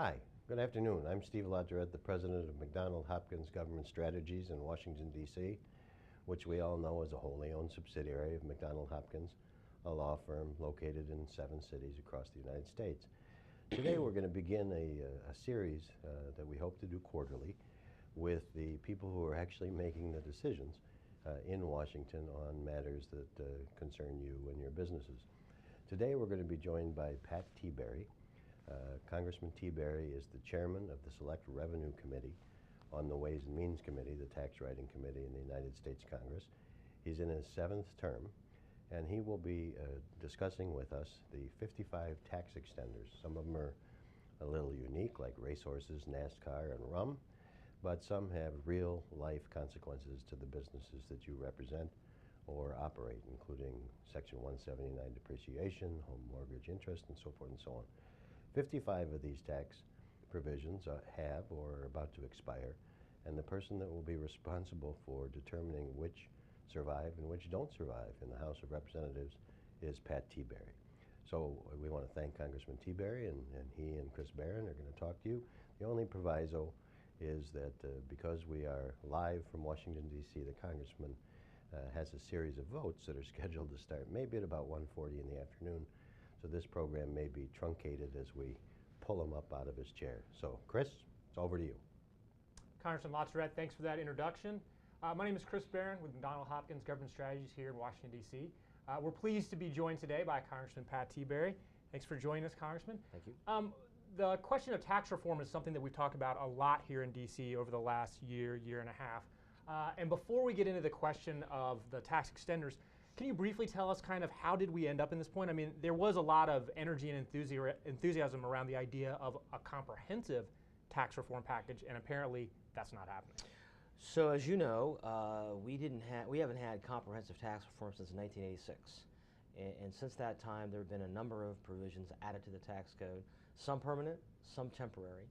Hi, good afternoon. I'm Steve Lauteret, the president of McDonald Hopkins Government Strategies in Washington, D.C., which we all know is a wholly owned subsidiary of McDonald Hopkins, a law firm located in 7 cities across the United States. Today we're going to begin a series that we hope to do quarterly with the people who are actually making the decisions in Washington on matters that concern you and your businesses. Today we're going to be joined by Pat Tiberi. Congressman Tiberi is the chairman of the Select Revenue Committee on the Ways and Means Committee, the tax writing committee in the United States Congress. He's in his 7th term, and he will be discussing with us the 55 tax extenders. Some of them are a little unique, like racehorses, NASCAR, and rum, but some have real life consequences to the businesses that you represent or operate, including Section 179 depreciation, home mortgage interest, and so forth and so on. 55 of these tax provisions have or are about to expire, and the person that will be responsible for determining which survive and which don't survive in the House of Representatives is Pat Tiberi. So we want to thank Congressman Tiberi, and he and Chris Barron are going to talk to you. The only proviso is that because we are live from Washington, D.C., the congressman has a series of votes that are scheduled to start maybe at about 1:40 in the afternoon. So this program may be truncated as we pull him up out of his chair. So Chris, it's over to you. Congressman Lauteret, thanks for that introduction. My name is Chris Barron with McDonald Hopkins Government Strategies here in Washington, D.C. We're pleased to be joined today by Congressman Pat Tiberi. Thanks for joining us, Congressman. Thank you. The question of tax reform is something that we've talked about a lot here in D.C. over the last year and a half. And before we get into the question of the tax extenders, can you briefly tell us kind of how did we end up in this point? I mean, there was a lot of energy and enthusiasm around the idea of a comprehensive tax reform package, and apparently that's not happening. So as you know, we haven't had comprehensive tax reform since 1986. And since that time, there have been a number of provisions added to the tax code, some permanent, some temporary.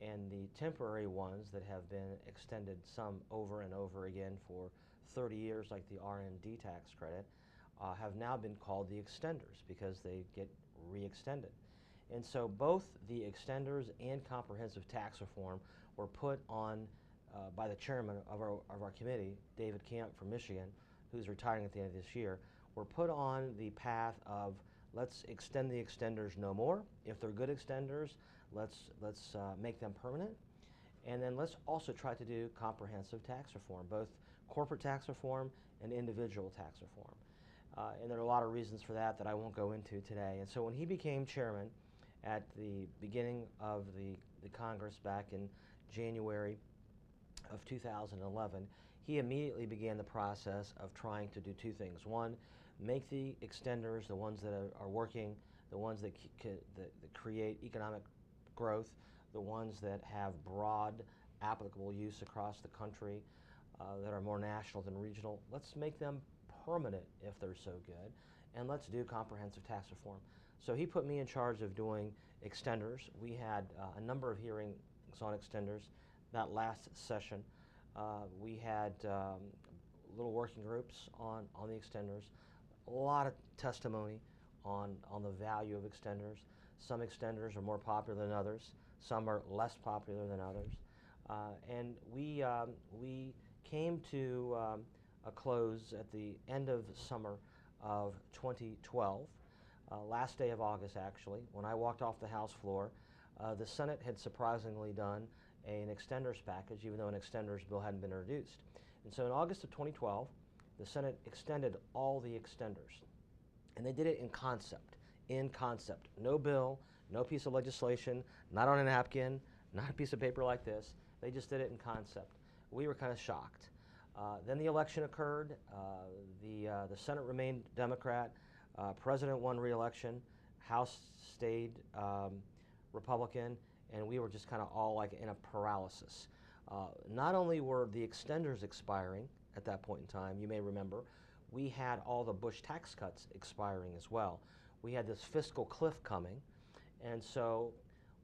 And the temporary ones that have been extended, some over and over again for 30 years, like the R&D tax credit, have now been called the extenders because they get re-extended. And so both the extenders and comprehensive tax reform were put on by the chairman of our committee, David Camp from Michigan, who's retiring at the end of this year, were put on the path of let's extend the extenders no more. If they're good extenders, let's make them permanent. And then let's also try to do comprehensive tax reform, both corporate tax reform and individual tax reform. And there are a lot of reasons for that I won't go into today. And so when he became chairman at the beginning of the Congress back in January of 2011, he immediately began the process of trying to do 2 things. One, make the extenders, the ones that are working, the ones that create economic growth, the ones that have broad applicable use across the country, that are more national than regional, let's make them permanent if they're so good, and let's do comprehensive tax reform. So he put me in charge of doing extenders. We had a number of hearings on extenders that last session. We had little working groups on the extenders, a lot of testimony on the value of extenders. Some extenders are more popular than others. Some are less popular than others. And we came to a close at the end of summer of 2012, last day of August actually, when I walked off the House floor. The Senate had surprisingly done an extenders package, even though an extenders bill hadn't been introduced. And so in August of 2012, the Senate extended all the extenders. And they did it in concept. No bill, no piece of legislation, not on a napkin, not a piece of paper like this. They just did it in concept. We were kind of shocked. Then the election occurred. The Senate remained Democrat. President won re-election. House stayed Republican. And we were just kind of all like in a paralysis. Not only were the extenders expiring at that point in time, you may remember, we had all the Bush tax cuts expiring as well. We had this fiscal cliff coming. And so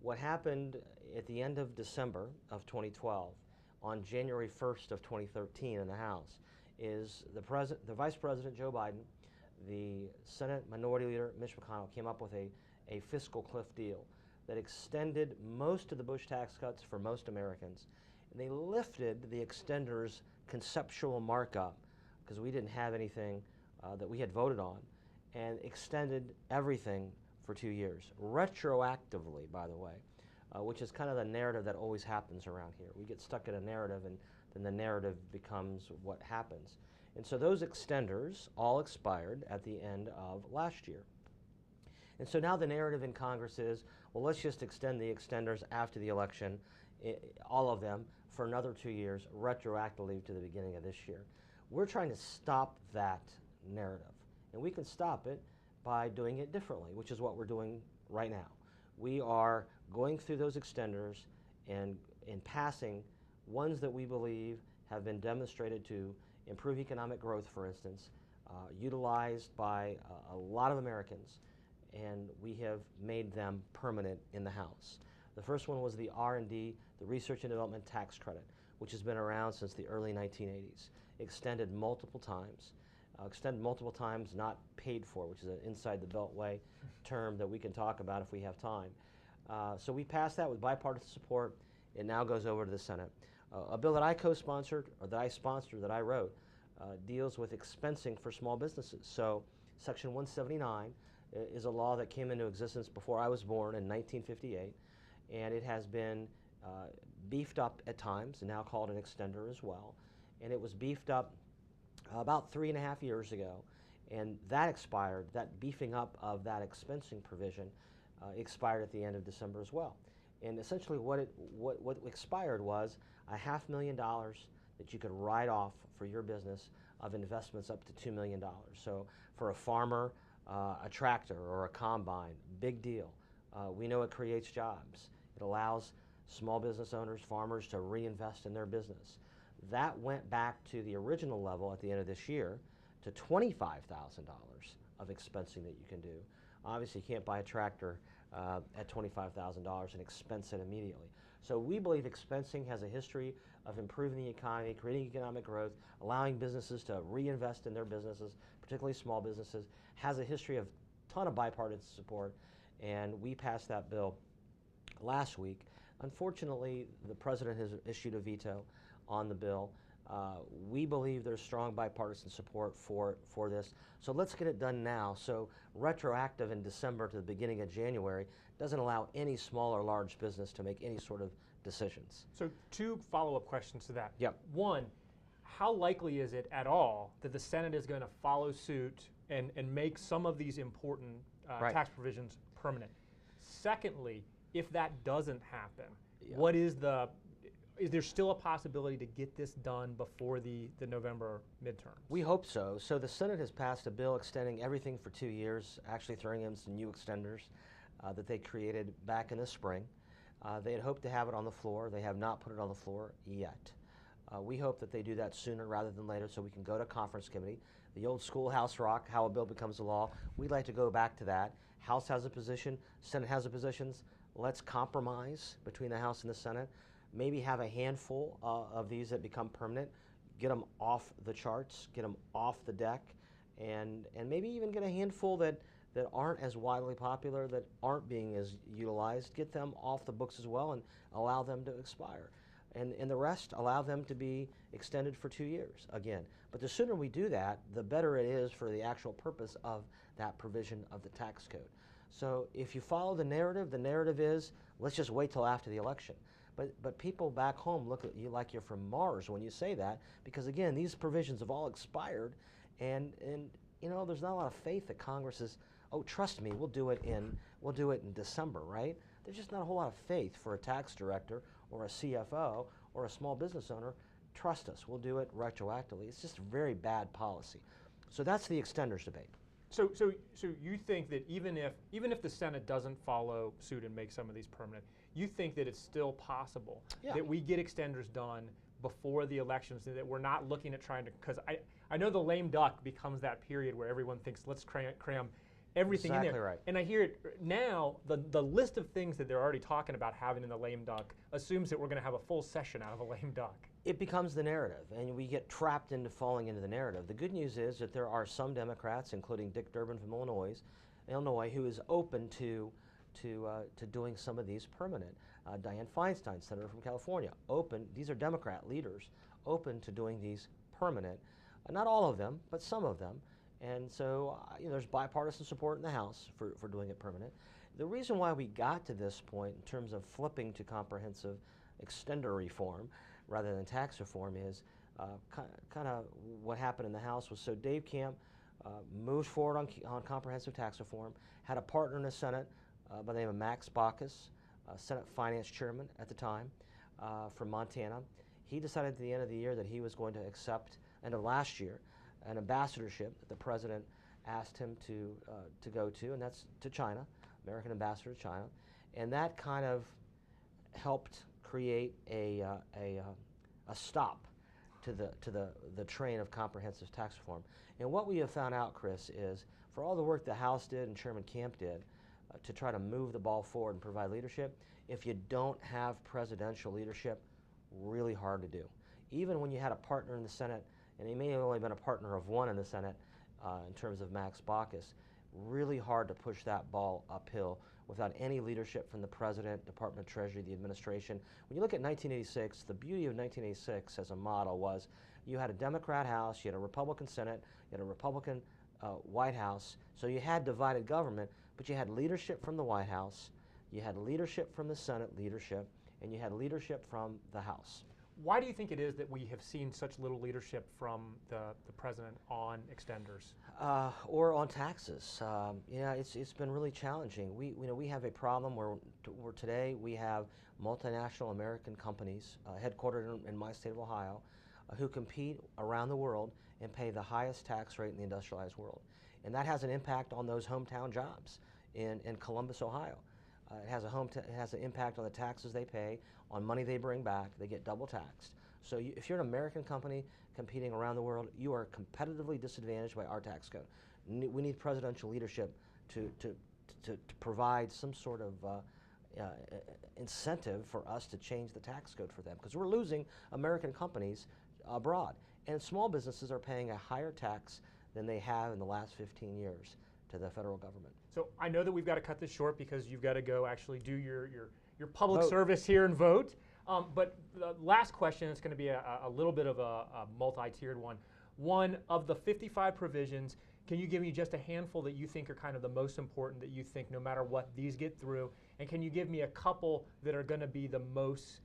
what happened at the end of December of 2012, on January 1st of 2013 in the House, is the Vice President Joe Biden, the Senate Minority Leader Mitch McConnell came up with a fiscal cliff deal. that extended most of the Bush tax cuts for most Americans, and they lifted the extender's conceptual markup, because we didn't have anything that we had voted on, and extended everything for 2 years, retroactively, by the way, which is kind of the narrative that always happens around here. We get stuck in a narrative, and then the narrative becomes what happens. And so those extenders all expired at the end of last year. And so now the narrative in Congress is, well, let's just extend the extenders after the election, all of them, for another 2 years, retroactively to the beginning of this year. We're trying to stop that narrative. And we can stop it by doing it differently, which is what we're doing right now. We are going through those extenders and passing ones that we believe have been demonstrated to improve economic growth, for instance, utilized by a lot of Americans, and we have made them permanent in the House. The first one was the R&D, the Research and Development Tax Credit, which has been around since the early 1980s, extended multiple times, not paid for, which is an inside the beltway term that we can talk about if we have time. So we passed that with bipartisan support. It now goes over to the Senate. A bill that I co-sponsored, or that I sponsored, that I wrote, deals with expensing for small businesses. So Section 179 is a law that came into existence before I was born in 1958, and it has been beefed up at times, and now called an extender as well. And it was beefed up about 3.5 years ago, and that expired. That beefing up of that expensing provision expired at the end of December as well. And essentially what expired was $500,000 that you could write off for your business of investments up to $2 million. So for a farmer, a tractor or a combine, big deal. We know it creates jobs. It allows small business owners, farmers, to reinvest in their business. That went back to the original level at the end of this year to $25,000 of expensing that you can do. Obviously, you can't buy a tractor at $25,000 and expense it immediately. So we believe expensing has a history of improving the economy, creating economic growth, allowing businesses to reinvest in their businesses, particularly small businesses, has a history of a ton of bipartisan support, and we passed that bill last week. Unfortunately, the president has issued a veto on the bill. We believe there's strong bipartisan support for this. So let's get it done now. So retroactive in December to the beginning of January doesn't allow any small or large business to make any sort of decisions. So 2 follow-up questions to that. Yep. One, how likely is it at all that the Senate is going to follow suit and make some of these important Right. tax provisions permanent? Secondly, if that doesn't happen, Yeah. what is there still a possibility to get this done before the November midterms? We hope so. So the Senate has passed a bill extending everything for 2 years, actually throwing in some new extenders that they created back in the spring. They had hoped to have it on the floor. They have not put it on the floor yet. We hope that they do that sooner rather than later so we can go to conference committee. The old schoolhouse rock, how a bill becomes a law, we'd like to go back to that. House has a position, Senate has a position. Let's compromise between the House and the Senate. Maybe have a handful of these that become permanent, get them off the charts, get them off the deck, and maybe even get a handful that aren't as widely popular, that aren't being as utilized, get them off the books as well and allow them to expire. And the rest, allow them to be extended for 2 years again. But the sooner we do that, the better it is for the actual purpose of that provision of the tax code. So if you follow the narrative is, let's just wait till after the election. But people back home look at you like you're from Mars when you say that, because again, these provisions have all expired, and you know, there's not a lot of faith that Congress is, oh, trust me, we'll do it in December, right? There's just not a whole lot of faith for a tax director or a CFO or a small business owner. Trust us, we'll do it retroactively. It's just very bad policy. So that's the extenders debate. So you think that even if the Senate doesn't follow suit and make some of these permanent, you think that it's still possible that we get extenders done before the elections, that we're not looking at trying to, because I know the lame duck becomes that period where everyone thinks let's cram everything in there. Exactly right. And I hear it now, the list of things that they're already talking about having in the lame duck assumes that we're going to have a full session out of a lame duck. It becomes the narrative, and we get trapped into falling into the narrative. The good news is that there are some Democrats, including Dick Durbin from Illinois, who is open to to doing some of these permanent. Dianne Feinstein, Senator from California, open. These are Democrat leaders open to doing these permanent. Not all of them, but some of them. And so there's bipartisan support in the House for doing it permanent. The reason why we got to this point in terms of flipping to comprehensive extender reform rather than tax reform is kind of what happened in the House was, so Dave Camp moved forward on comprehensive tax reform, had a partner in the Senate by the name of Max Baucus, Senate Finance Chairman at the time from Montana. He decided at the end of the year that he was going to accept, end of last year, an ambassadorship that the President asked him to go to, and that's to China, American ambassador to China. And that kind of helped create a stop to the train of comprehensive tax reform. And what we have found out, Chris, is for all the work the House did and Chairman Camp did to try to move the ball forward and provide leadership, if you don't have presidential leadership, really hard to do. Even when you had a partner in the Senate, and he may have only been a partner of one in the Senate in terms of Max Baucus, really hard to push that ball uphill without any leadership from the President, Department of Treasury, the administration. When you look at 1986, the beauty of 1986 as a model was you had a Democrat House, you had a Republican Senate, you had a Republican White House, so you had divided government, but you had leadership from the White House, you had leadership from the Senate leadership, and you had leadership from the House. Why do you think it is that we have seen such little leadership from the President on extenders? Or on taxes? Yeah, it's been really challenging. We have a problem where today we have multinational American companies headquartered in my state of Ohio who compete around the world and pay the highest tax rate in the industrialized world. And that has an impact on those hometown jobs in Columbus, Ohio. It has an impact on the taxes they pay, on money they bring back. They get double taxed. So if you're an American company competing around the world, you are competitively disadvantaged by our tax code. We need presidential leadership to provide some sort of incentive for us to change the tax code for them, because we're losing American companies abroad. And small businesses are paying a higher tax than they have in the last 15 years to the federal government. So I know that we've got to cut this short because you've got to go actually do your public Vote. Service here and vote. But the last question is going to be a little bit of a multi-tiered one. One of the 55 provisions, can you give me just a handful that you think are kind of the most important, that you think no matter what these get through? And can you give me a couple that are going to be the most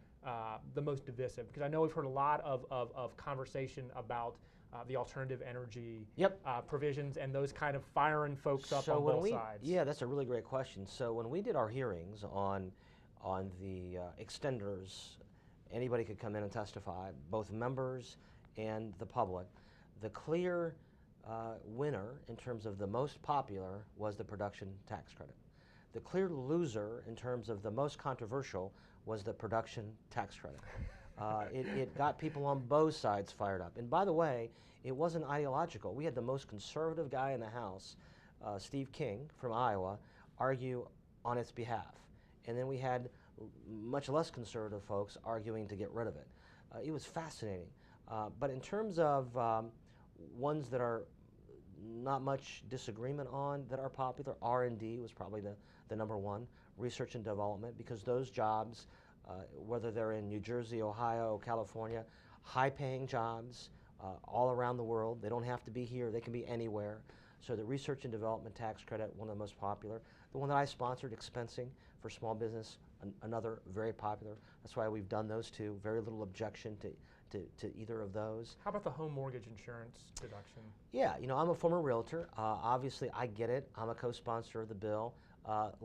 divisive? Because I know we've heard a lot of conversation about the alternative energy provisions and those kind of firing folks up on both sides. Yeah, that's a really great question. So when we did our hearings on the extenders, anybody could come in and testify, both members and the public. The clear winner in terms of the most popular was the production tax credit. The clear loser in terms of the most controversial was the production tax credit. It got people on both sides fired up. And by the way, it wasn't ideological. We had the most conservative guy in the House, Steve King from Iowa, argue on its behalf. And then we had much less conservative folks arguing to get rid of it. It was fascinating. But in terms of ones that are not much disagreement on that are popular, R&D was probably the number one, research and development, because those jobs, whether they're in New Jersey, Ohio, California, high-paying jobs all around the world. They don't have to be here. They can be anywhere. So the research and development tax credit, one of the most popular. The one that I sponsored, expensing for small business, another very popular. That's why we've done those two. Very little objection to either of those. How about the home mortgage insurance deduction? Yeah, I'm a former realtor. Obviously, I get it. I'm a co-sponsor of the bill. Not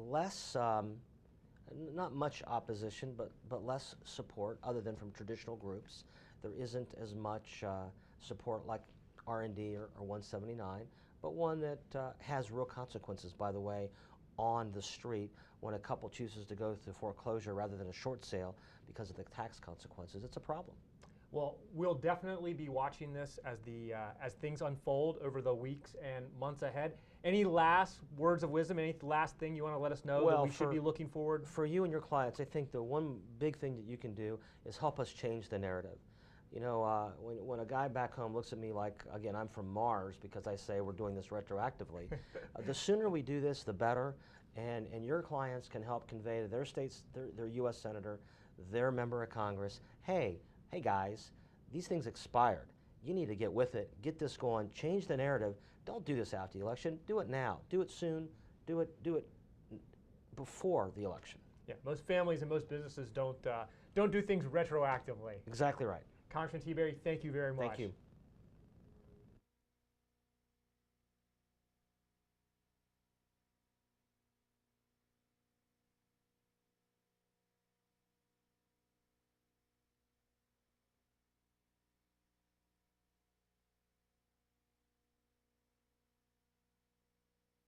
much opposition, but less support other than from traditional groups. There isn't as much support like R&D or 179, but one that has real consequences, by the way, on the street when a couple chooses to go through foreclosure rather than a short sale because of the tax consequences. It's a problem. Well, we'll definitely be watching this as things unfold over the weeks and months ahead. Any last words of wisdom, any last thing you want to let us know that we should be looking forward? For you and your clients, I think the one big thing that you can do is help us change the narrative. When a guy back home looks at me like, again, I'm from Mars because I say we're doing this retroactively, the sooner we do this, the better. and your clients can help convey to their states, their U.S. senator, their member of Congress, hey guys, these things expired. You need to get with it, get this going, change the narrative. Don't do this after the election. Do it now. Do it soon. Do it before the election. Yeah, most families and most businesses don't do things retroactively. Exactly right. Congressman Tiberi, thank you very much. Thank you.